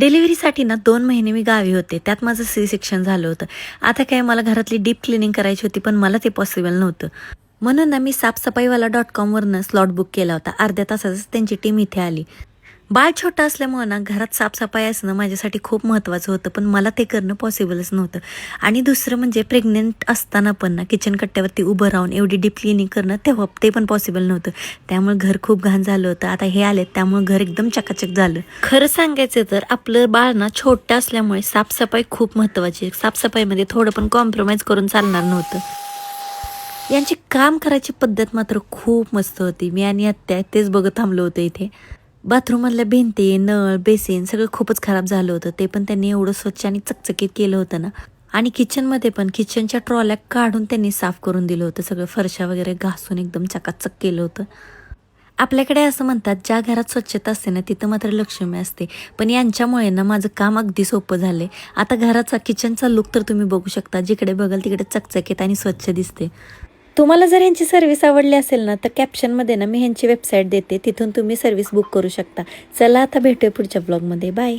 डिलिव्हरीसाठी ना 2 महिने मी गावी होते. त्यात माझं सेक्शन झालं होतं. आता काय मला घरातली डीप क्लिनिंग करायची होती, पण मला ते पॉसिबल नव्हतं. म्हणून ना मी साफसफाईवाला.com स्लॉट बुक केला होता. अर्ध्या तासातच त्यांची टीम इथे आली. बाळ छोटं असल्यामुळं ना घरात साफसफाई असणं माझ्यासाठी खूप महत्त्वाचं होतं, पण मला ते करणं पॉसिबलच नव्हतं. आणि दुसरं म्हणजे प्रेग्नंट असताना पण ना किचन कट्ट्यावरती उभं राहून एवढी डीप क्लिनिंग करणं तेव्हा ते पण पॉसिबल नव्हतं. त्यामुळे घर खूप घाण झालं होतं. आता हे आलेत त्यामुळे घर एकदम चकाचक झालं. खरं सांगायचं तर आपलं बाळ ना छोटं असल्यामुळे साफसफाई खूप महत्त्वाची आहे. साफसफाईमध्ये थोडं पण कॉम्प्रोमाइज करून चालणार नव्हतं. यांची काम करायची पद्धत मात्र खूप मस्त होती. मी आणि आत्या तेच बघत थांबलो होतो इथे. बाथरूममधल्या भिंती, नळ, बेसिन सगळं खूपच खराब झालं होतं. ते पण त्यांनी एवढं स्वच्छ आणि चकचकीत केलं होतं ना. आणि किचनमध्ये पण किचनच्या ट्रॉल्या काढून त्यांनी साफ करून दिलं होतं. सगळं फरशा वगैरे घासून एकदम चकाचक केलं होतं. आपल्याकडे असं म्हणतात, ज्या घरात स्वच्छता असते ना तिथं मात्र लक्ष्मी असते. पण यांच्यामुळे ना माझं काम अगदी सोपं झालंय. आता घराचा किचनचा लुक तर तुम्ही बघू शकता. जिकडे बघाल तिकडे चकचकीत आणि स्वच्छ दिसते. तुम्हाला जर ह्यांची सर्व्हिस आवडली असेल ना, तर कॅप्शनमध्ये ना मी ह्यांची वेबसाईट देते. तिथून तुम्ही सर्व्हिस बुक करू शकता. चला आता भेटूया पुढच्या ब्लॉगमध्ये. बाय.